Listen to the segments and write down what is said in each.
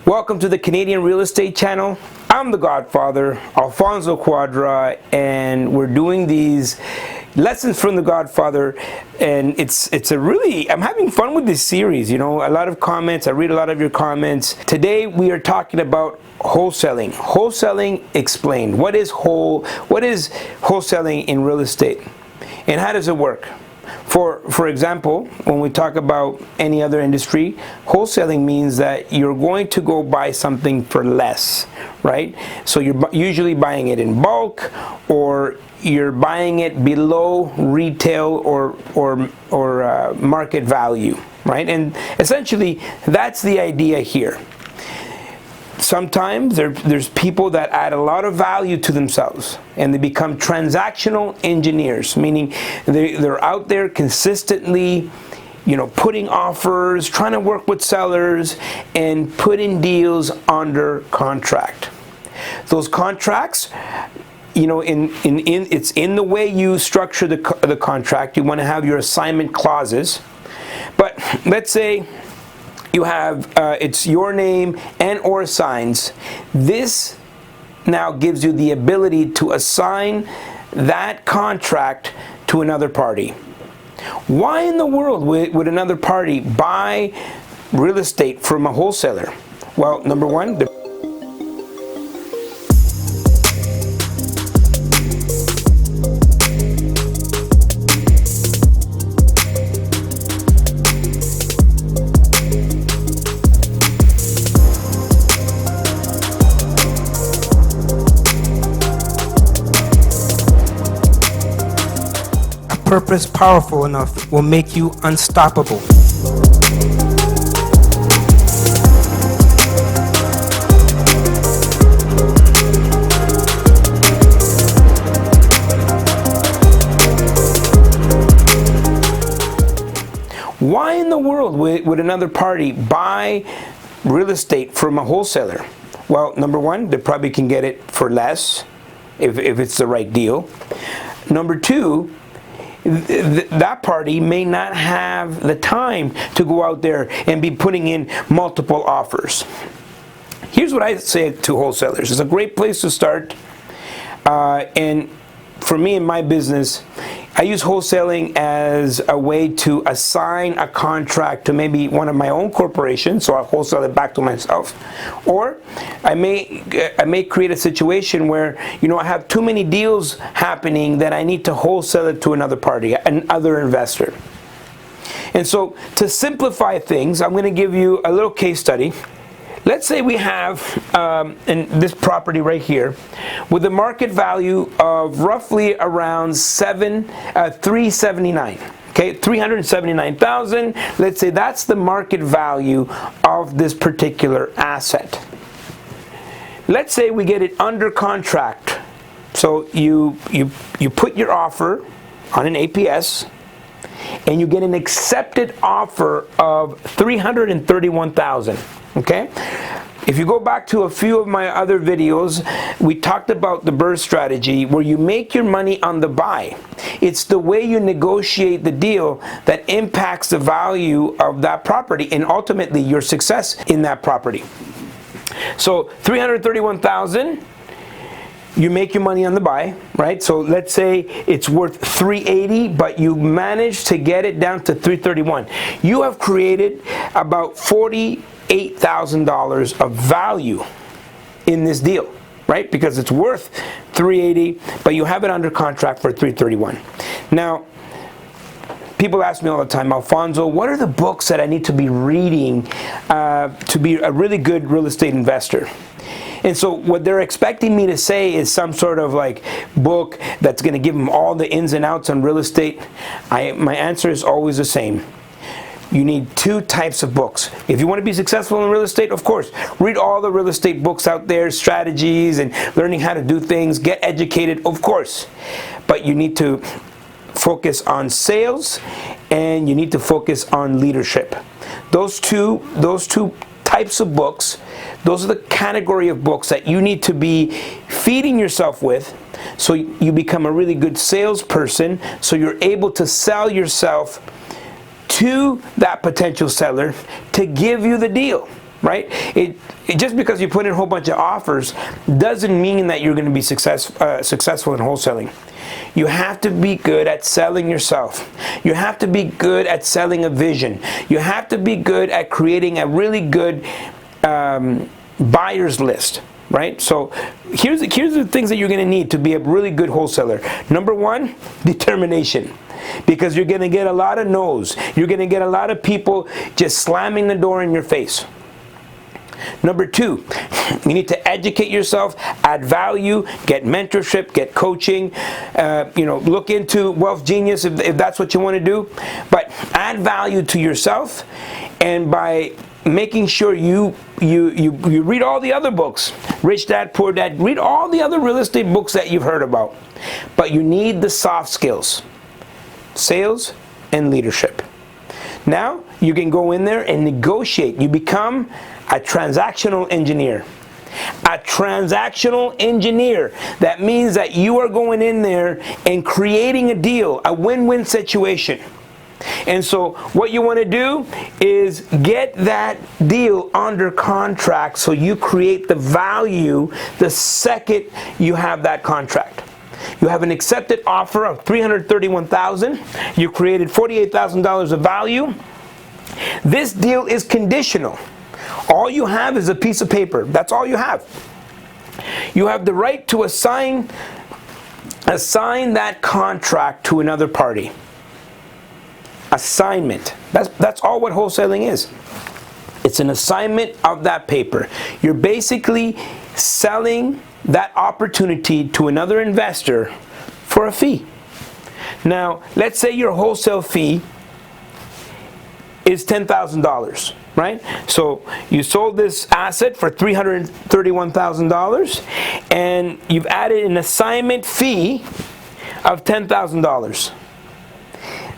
Welcome to the Canadian Real Estate Channel. I'm the Godfather, Alfonso Cuadra, and we're doing these lessons from the Godfather, and it's a really, I'm having fun with this series. You know, a lot of comments, I read a lot of your comments. Today we are talking about wholesaling. Wholesaling explained. What is wholesaling in real estate, and how does it work? For example, when we talk about any other industry, wholesaling means that you're going to go buy something for less, right? So you're usually buying it in bulk, or you're buying it below retail or market value, right? And essentially, that's the idea here. Sometimes there's people that add a lot of value to themselves, and they become transactional engineers, meaning they're out there consistently, you know, putting offers, trying to work with sellers, and putting deals under contract. Those contracts, you know, it's in the way you structure the contract. You want to have your assignment clauses, but let's say you have it's your name and or signs. This now gives you the ability to assign that contract to another party. Why in the world would another party buy real estate from a wholesaler? Well, number one, purpose powerful enough will make you unstoppable. Why in the world would another party buy real estate from a wholesaler? Well, number one, they probably can get it for less if it's the right deal. Number two, that party may not have the time to go out there and be putting in multiple offers. Here's what I say to wholesalers. It's a great place to start, and for me in my business, I use wholesaling as a way to assign a contract to maybe one of my own corporations, so I'll wholesale it back to myself. Or I may create a situation where, you know, I have too many deals happening that I need to wholesale it to another party, another investor. And so to simplify things, I'm going to give you a little case study. Let's say we have in this property right here with a market value of roughly around $379,000. Okay, $379,000. Let's say that's the market value of this particular asset. Let's say we get it under contract. So you put your offer on an APS, and you get an accepted offer of $331,000. Okay? If you go back to a few of my other videos, we talked about the BRRRR strategy, where you make your money on the buy. It's the way you negotiate the deal that impacts the value of that property and ultimately your success in that property. So $331,000, you make your money on the buy, right? So let's say it's worth $380,000, but you managed to get it down to $331,000. You have created about $48,000 of value in this deal, right? Because it's worth $380,000, but you have it under contract for $331,000. Now, people ask me all the time, Alfonso, what are the books that I need to be reading to be a really good real estate investor? And so what they're expecting me to say is some sort of like book that's going to give them all the ins and outs on real estate. My answer is always the same. You need two types of books. If you want to be successful in real estate, of course, read all the real estate books out there, strategies and learning how to do things, get educated, of course. But you need to focus on sales, and you need to focus on leadership. Those two types of books, those are the category of books that you need to be feeding yourself with, so you become a really good salesperson, so you're able to sell yourself to that potential seller to give you the deal. right? Just because you put in a whole bunch of offers doesn't mean that you're going to be successful in wholesaling. You have to be good at selling yourself. You have to be good at selling a vision. You have to be good at creating a really good buyer's list, right? So here's the things that you're going to need to be a really good wholesaler. Number one, determination. Because you're going to get a lot of no's. You're going to get a lot of people just slamming the door in your face. Number two, you need to educate yourself, add value, get mentorship, get coaching, look into WealthGenius if that's what you want to do. But add value to yourself, and by making sure you read all the other books, Rich Dad, Poor Dad, read all the other real estate books that you've heard about. But you need the soft skills, sales and leadership. Now you can go in there and negotiate. You become a transactional engineer. A transactional engineer. That means that you are going in there and creating a deal, a win-win situation. And so what you want to do is get that deal under contract so you create the value the second you have that contract. You have an accepted offer of $331,000. You created $48,000 of value. This deal is conditional. All you have is a piece of paper. That's all you have. You have the right to assign that contract to another party. Assignment. That's all what wholesaling is. It's an assignment of that paper. You're basically selling that opportunity to another investor for a fee. Now, let's say your wholesale fee is $10,000, right? So you sold this asset for $331,000, and you've added an assignment fee of $10,000.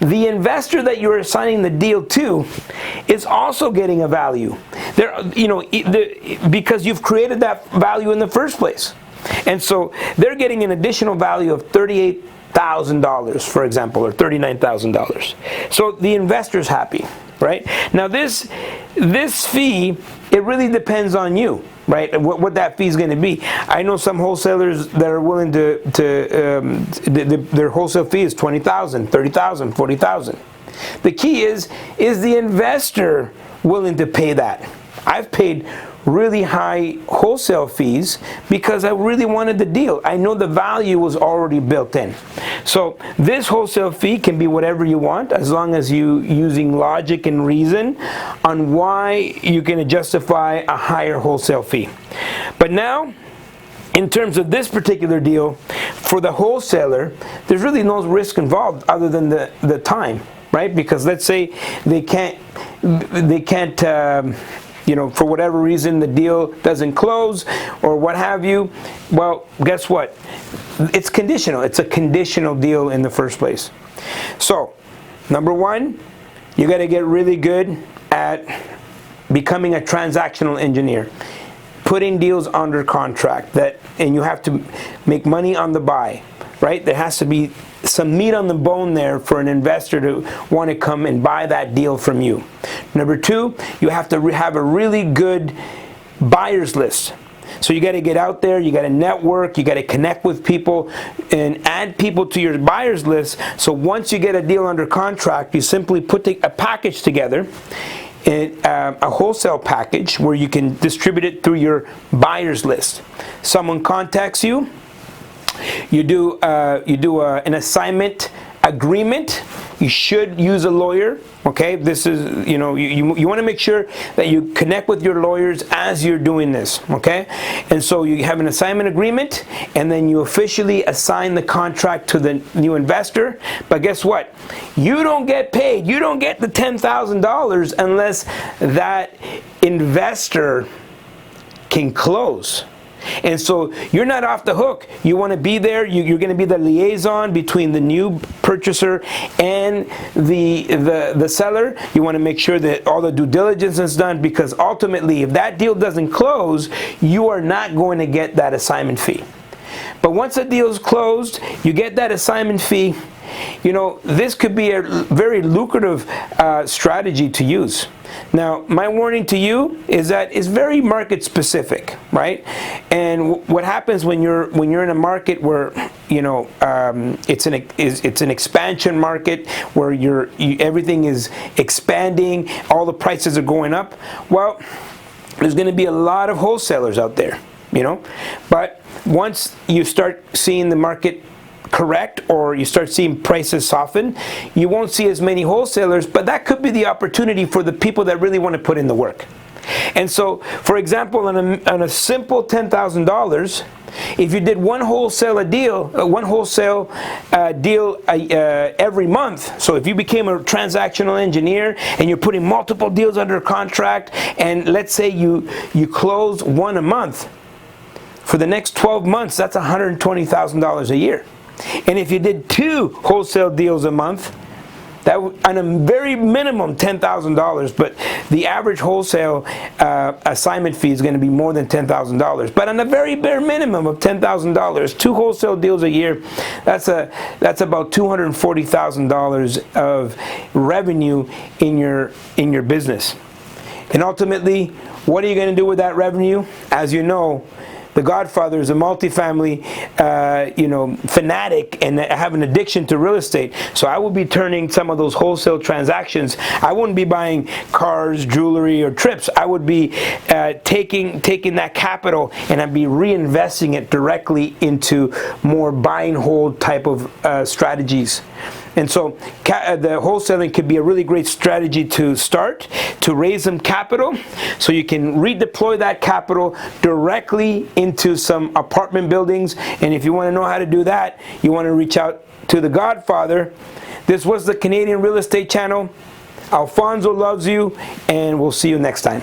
The investor that you're assigning the deal to is also getting a value. Because you've created that value in the first place. And so they're getting an additional value of $38,000, for example, or $39,000. So the investor's happy, right? Now this fee, it really depends on you, right? What that fee is going to be. I know some wholesalers that are willing to their wholesale fee is $20,000, $30,000, $40,000. The key is the investor willing to pay that? I've paid really high wholesale fees because I really wanted the deal. I know the value was already built in. So this wholesale fee can be whatever you want, as long as you using logic and reason on why you can justify a higher wholesale fee. But now, in terms of this particular deal, for the wholesaler, there's really no risk involved other than the time, right? Because let's say they can't for whatever reason the deal doesn't close or what have you. Well, guess what? It's conditional. It's a conditional deal in the first place. So, number one, you got to get really good at becoming a transactional engineer, putting deals under contract, and you have to make money on the buy, right? There has to be some meat on the bone there for an investor to want to come and buy that deal from you. Number two, you have to have a really good buyer's list. So you got to get out there, you got to network, you got to connect with people and add people to your buyer's list. So once you get a deal under contract, you simply put a package together, a wholesale package where you can distribute it through your buyer's list. Someone contacts you, you do an assignment agreement. You should use a lawyer. Okay, this is you want to make sure that you connect with your lawyers as you're doing this. Okay, and so you have an assignment agreement, and then you officially assign the contract to the new investor. But guess what? You don't get paid. You don't get the $10,000 unless that investor can close. And so you're not off the hook. You want to be there. You're going to be the liaison between the new purchaser and the seller. You want to make sure that all the due diligence is done, because ultimately, if that deal doesn't close, you are not going to get that assignment fee. But once the deal is closed, you get that assignment fee, this could be a very lucrative strategy to use. Now, my warning to you is that it's very market specific, right? And what happens when you're in a market where it's an expansion market where everything is expanding, all the prices are going up. Well, there's going to be a lot of wholesalers out there, But once you start seeing the market correct, or you start seeing prices soften, you won't see as many wholesalers, but that could be the opportunity for the people that really want to put in the work. And so, for example, on a simple $10,000, if you did one wholesale deal every month, so if you became a transactional engineer and you're putting multiple deals under contract, and let's say you close one a month, for the next 12 months, that's $120,000 a year. And if you did 2 wholesale deals a month, that on a very minimum $10,000, but the average wholesale assignment fee is going to be more than $10,000. But on a very bare minimum of $10,000, 2 wholesale deals a year, that's about $240,000 of revenue in your business. And ultimately, what are you going to do with that revenue? As you know, the Godfather is a multifamily, fanatic, and I have an addiction to real estate. So I will be turning some of those wholesale transactions. I wouldn't be buying cars, jewelry, or trips. I would be taking that capital and I'd be reinvesting it directly into more buy and hold type of strategies. And so the wholesaling could be a really great strategy to start, to raise some capital, so you can redeploy that capital directly into some apartment buildings. And if you want to know how to do that, you want to reach out to the Godfather. This was the Canadian Real Estate Channel. Alfonso loves you, and we'll see you next time.